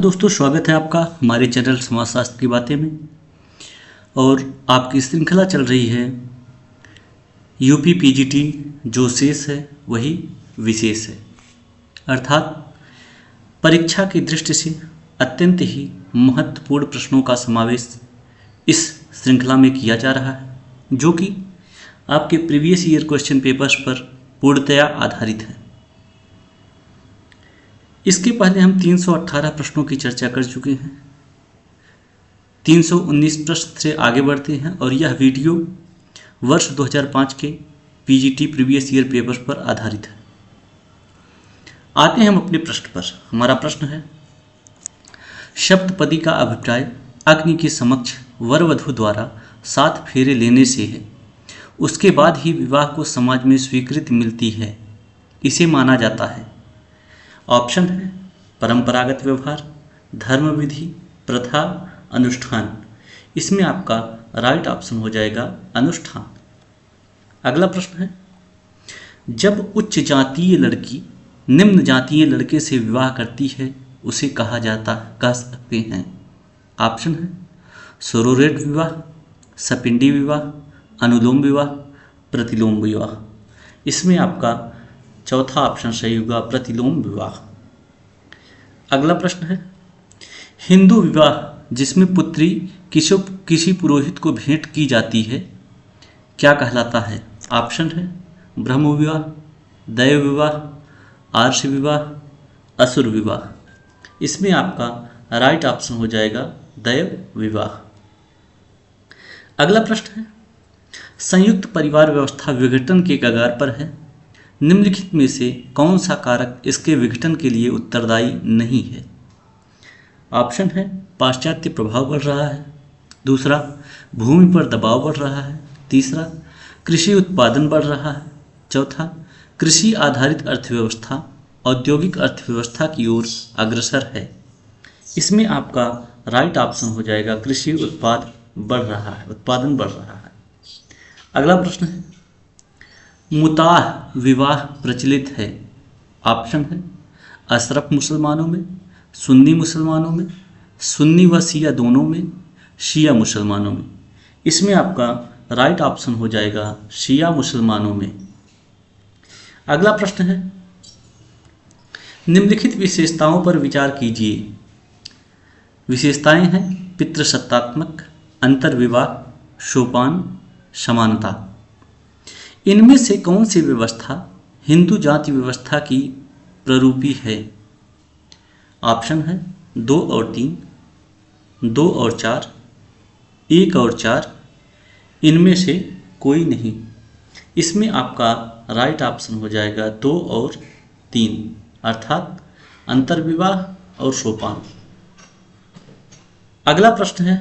दोस्तों, स्वागत है आपका हमारे चैनल समाजशास्त्र की बातें में। और आपकी श्रृंखला चल रही है यूपी पीजीटी। जो शेष है वही विशेष है, अर्थात परीक्षा की दृष्टि से अत्यंत ही महत्वपूर्ण प्रश्नों का समावेश इस श्रृंखला में किया जा रहा है, जो कि आपके प्रीवियस ईयर क्वेश्चन पेपर्स पर पूर्णतया आधारित है। इसके पहले हम 318 प्रश्नों की चर्चा कर चुके हैं। 319 प्रश्न से आगे बढ़ते हैं और यह वीडियो वर्ष 2005 के पीजीटी प्रीवियस ईयर पेपर्स पर आधारित है। आते हैं हम अपने प्रश्न पर। हमारा प्रश्न है, सप्तपदी का अभिप्राय अग्नि के समक्ष वर वधू द्वारा 7 फेरे लेने से है। उसके बाद ही विवाह को समाज में स्वीकृति मिलती है, इसे माना जाता है। ऑप्शन है परंपरागत व्यवहार, धर्म विधि, प्रथा, अनुष्ठान। इसमें आपका राइट ऑप्शन हो जाएगा अनुष्ठान। अगला प्रश्न है, जब उच्च जातीय लड़की निम्न जातीय लड़के से विवाह करती है उसे कह सकते हैं। ऑप्शन है सोरोरेट विवाह, सपिंडी विवाह, अनुलोम विवाह, प्रतिलोम विवाह। इसमें आपका चौथा ऑप्शन सही होगा, प्रतिलोम विवाह। अगला प्रश्न है, हिंदू विवाह जिसमें पुत्री किसी पुरोहित को भेंट की जाती है क्या कहलाता है? ऑप्शन है ब्रह्म विवाह, दैव विवाह, आर्ष विवाह, असुर विवाह। इसमें आपका राइट ऑप्शन हो जाएगा दैव विवाह। अगला प्रश्न है, संयुक्त परिवार व्यवस्था विघटन के कगार पर है। निम्नलिखित में से कौन सा कारक इसके विघटन के लिए उत्तरदायी नहीं है? ऑप्शन है पाश्चात्य प्रभाव बढ़ रहा है, दूसरा भूमि पर दबाव बढ़ रहा है, तीसरा कृषि उत्पादन बढ़ रहा है, चौथा कृषि आधारित अर्थव्यवस्था औद्योगिक अर्थव्यवस्था की ओर अग्रसर है। इसमें आपका राइट ऑप्शन हो जाएगा कृषि उत्पादन बढ़ रहा है। अगला प्रश्न है, मुताह विवाह प्रचलित है। ऑप्शन है अशरफ मुसलमानों में, सुन्नी मुसलमानों में, सुन्नी व शिया दोनों में, शिया मुसलमानों में। इसमें आपका राइट ऑप्शन हो जाएगा शिया मुसलमानों में। अगला प्रश्न है, निम्नलिखित विशेषताओं पर विचार कीजिए। विशेषताएं हैं पितृसत्तात्मक, अंतर्विवाह, सोपान, समानता। इनमें से कौन सी व्यवस्था हिंदू जाति व्यवस्था की प्ररूपी है? ऑप्शन है 2 और 3, 2 और 4, 1 और 4, इनमें से कोई नहीं। इसमें आपका राइट ऑप्शन हो जाएगा 2 और 3, अर्थात अंतर्विवाह और सोपान। अगला प्रश्न है,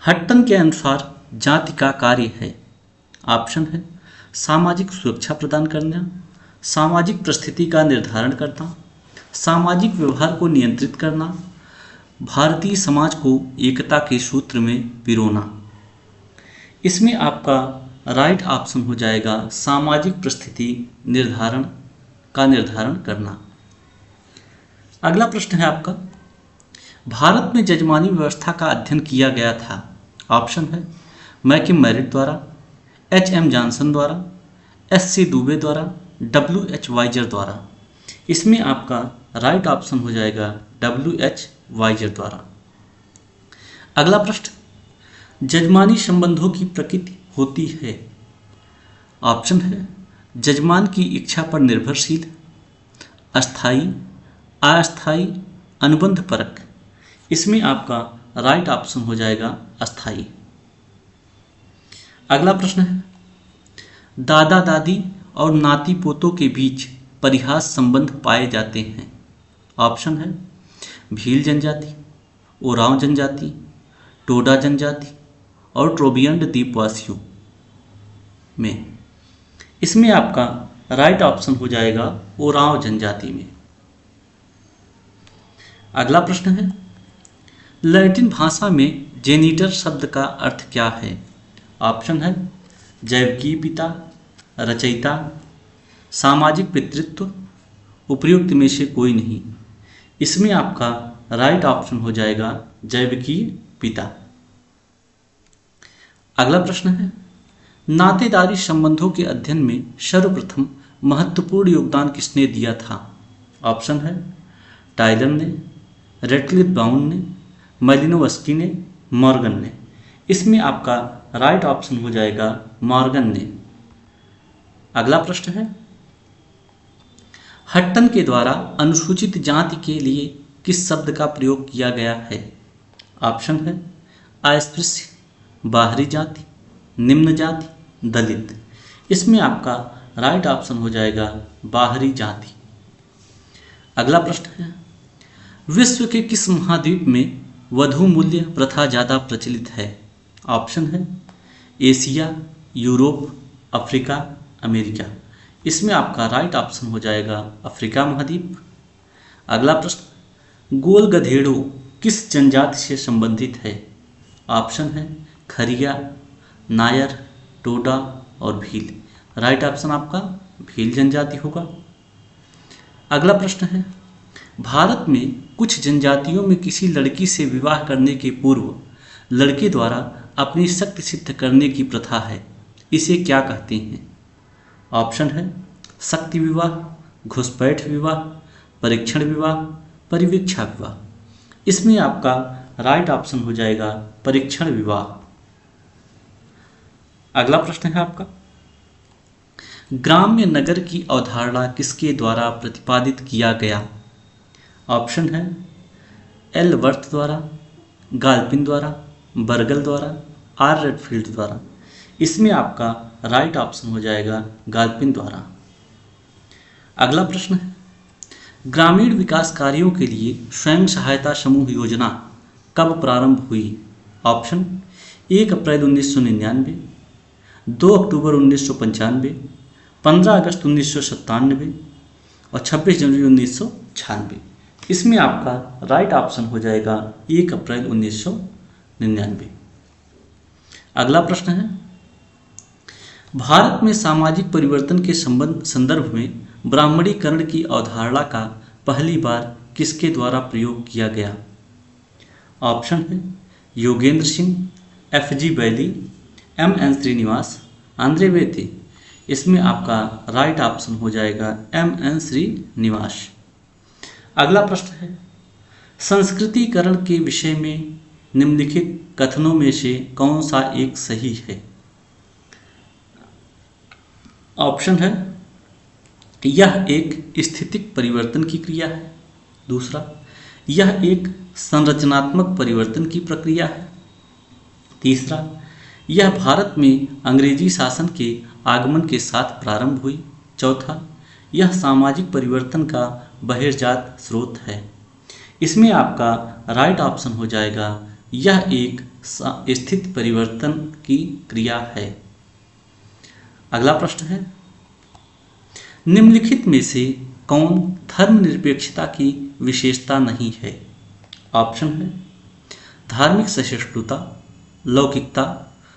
हट्टन के अनुसार जाति का कार्य है। ऑप्शन है सामाजिक सुरक्षा प्रदान करना, सामाजिक परिस्थिति का निर्धारण करना, सामाजिक व्यवहार को नियंत्रित करना, भारतीय समाज को एकता के सूत्र में पिरोना। इसमें आपका राइट ऑप्शन हो जाएगा सामाजिक परिस्थिति निर्धारण करना। अगला प्रश्न है आपका, भारत में जजमानी व्यवस्था का अध्ययन किया गया था। ऑप्शन है मैकिम मेरिट द्वारा, H.M. जॉनसन द्वारा, S.C. दुबे द्वारा, W.H. वाइजर द्वारा। इसमें आपका राइट ऑप्शन हो जाएगा W.H. वाइजर द्वारा। अगला प्रश्न, जजमानी संबंधों की प्रकृति होती है। ऑप्शन है जजमान की इच्छा पर निर्भरशील, अस्थायी, अस्थायी, अनुबंध परक। इसमें आपका राइट ऑप्शन हो जाएगा अस्थायी। अगला प्रश्न है, दादा दादी और नाती पोतों के बीच परिहास संबंध पाए जाते हैं। ऑप्शन है भील जनजाति, ओरांव जनजाति, टोडा जनजाति और ट्रोबियंड द्वीपवासियों में। इसमें आपका राइट ऑप्शन हो जाएगा ओरांव जनजाति में। अगला प्रश्न है, लैटिन भाषा में जेनिटर शब्द का अर्थ क्या है? ऑप्शन है जैविकीय पिता, रचयिता, सामाजिक पितृत्व, उपयुक्त में से कोई नहीं। इसमें आपका राइट ऑप्शन हो जाएगा जैविकीय पिता। अगला प्रश्न है, नातेदारी संबंधों के अध्ययन में सर्वप्रथम महत्वपूर्ण योगदान किसने दिया था? ऑप्शन है टायलर ने, रेटक्लिफ ब्राउन ने, मैलिनोवस्की ने, मॉर्गन ने। इसमें आपका राइट ऑप्शन हो जाएगा मॉर्गन ने। अगला प्रश्न है, हट्टन के द्वारा अनुसूचित जाति के लिए किस शब्द का प्रयोग किया गया है? ऑप्शन है अस्पृश्य, बाहरी जाति, निम्न जाति, दलित। इसमें आपका राइट ऑप्शन हो जाएगा बाहरी जाति। अगला प्रश्न है, विश्व के किस महाद्वीप में वधू मूल्य प्रथा ज़्यादा प्रचलित है? ऑप्शन है एशिया, यूरोप, अफ्रीका, अमेरिका। इसमें आपका राइट ऑप्शन हो जाएगा अफ्रीका महाद्वीप। अगला प्रश्न, गोल गधेड़ो किस जनजाति से संबंधित है? ऑप्शन है खरिया, नायर, टोडा और भील। राइट ऑप्शन आपका भील जनजाति होगा। अगला प्रश्न है, भारत में कुछ जनजातियों में किसी लड़की से विवाह करने के पूर्व लड़के द्वारा अपनी शक्ति सिद्ध करने की प्रथा है, इसे क्या कहते हैं? ऑप्शन है शक्ति विवाह, घुसपैठ विवाह, परीक्षण विवाह, परिवीक्षा विवाह। इसमें आपका राइट ऑप्शन हो जाएगा परीक्षण विवाह। अगला प्रश्न है आपका, ग्राम्य नगर की अवधारणा किसके द्वारा प्रतिपादित किया गया? ऑप्शन है एल वर्थ द्वारा, गाल्पिन द्वारा, बर्गल द्वारा, आर रेडफील्ड द्वारा। इसमें आपका राइट ऑप्शन हो जाएगा गाल्पिन द्वारा। अगला प्रश्न है, ग्रामीण विकास कार्यों के लिए स्वयं सहायता समूह योजना कब प्रारंभ हुई? ऑप्शन 1 अप्रैल 1999, 2 अक्टूबर 1995, 15 अगस्त 1997 और 26 जनवरी 1996। इसमें आपका राइट ऑप्शन हो जाएगा 1 अप्रैल 1999। अगला प्रश्न है, भारत में सामाजिक परिवर्तन के संदर्भ में ब्राह्मणीकरण की अवधारणा का पहली बार किसके द्वारा प्रयोग किया गया? ऑप्शन है योगेंद्र सिंह, एफ.जी. बैली, एम.एन. श्रीनिवास, आंद्रे वेते। इसमें आपका राइट ऑप्शन हो जाएगा एम.एन. श्रीनिवास। अगला प्रश्न है, संस्कृतिकरण के विषय में निम्नलिखित कथनों में से कौन सा एक सही है? ऑप्शन है यह एक स्थितिक परिवर्तन की क्रिया है। दूसरा, यह एक संरचनात्मक परिवर्तन की प्रक्रिया है। तीसरा, यह भारत में अंग्रेजी शासन के आगमन के साथ प्रारंभ हुई। चौथा, यह सामाजिक परिवर्तन का बहिर्जात स्रोत है। इसमें आपका राइट ऑप्शन हो जाएगा यह एक स्थित परिवर्तन की क्रिया है। अगला प्रश्न है, निम्नलिखित में से कौन धर्मनिरपेक्षता की विशेषता नहीं है? ऑप्शन है धार्मिक सहिष्णुता, लौकिकता,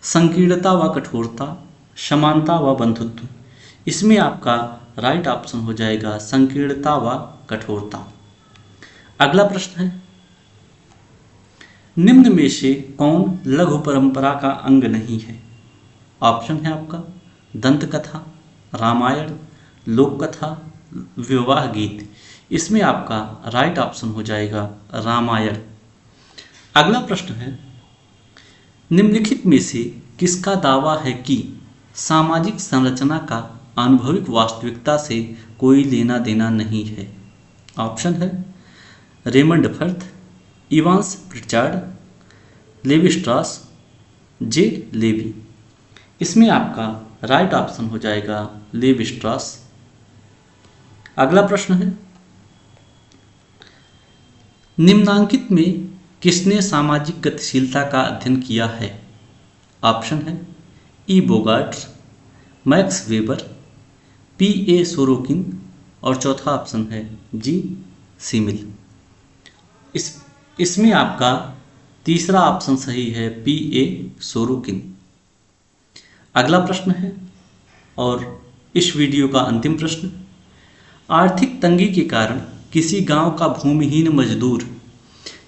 संकीर्णता व कठोरता, समानता व बंधुत्व। इसमें आपका राइट ऑप्शन हो जाएगा संकीर्णता व कठोरता। अगला प्रश्न है, निम्न में से कौन लघु परंपरा का अंग नहीं है? ऑप्शन है आपका दंत कथा, रामायण, लोक कथा, विवाह गीत। इसमें आपका राइट ऑप्शन हो जाएगा रामायण। अगला प्रश्न है, निम्नलिखित में से किसका दावा है कि सामाजिक संरचना का आनुभविक वास्तविकता से कोई लेना देना नहीं है? ऑप्शन है Raymond Firth, Evans Pritchard, Levi Strauss, J Levi. इसमें आपका राइट ऑप्शन हो जाएगा लेवी स्ट्रॉस। अगला प्रश्न है, निम्नांकित में किसने सामाजिक गतिशीलता का अध्ययन किया है? ऑप्शन है ई बोगार्ट्स, मैक्स वेबर, पी.ए. सोरोकिन और चौथा ऑप्शन है जी सिमिल। इसमें आपका तीसरा ऑप्शन सही है पी.ए. सोरोकिन। अगला प्रश्न है और इस वीडियो का अंतिम प्रश्न, आर्थिक तंगी के कारण किसी गांव का भूमिहीन मजदूर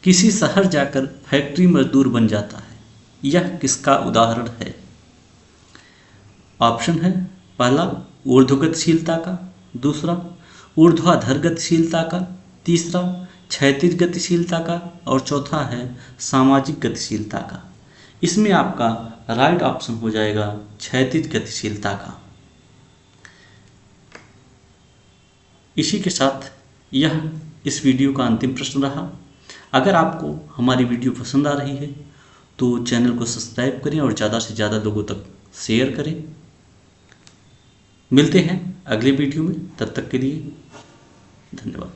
किसी शहर जाकर फैक्ट्री मजदूर बन जाता है। यह किसका उदाहरण है? ऑप्शन है, पहला ऊर्ध्वगतिशीलता का, दूसरा ऊर्ध्वाधर गतिशीलता का, तीसरा क्षैतिज गतिशीलता का और चौथा है सामाजिक गतिशीलता का। इसमें आपका राइट ऑप्शन हो जाएगा क्षैतिज गतिशीलता का। इसी के साथ यह इस वीडियो का अंतिम प्रश्न रहा। अगर आपको हमारी वीडियो पसंद आ रही है तो चैनल को सब्सक्राइब करें और ज़्यादा से ज़्यादा लोगों तक शेयर करें। मिलते हैं अगले वीडियो में, तब तक के लिए धन्यवाद।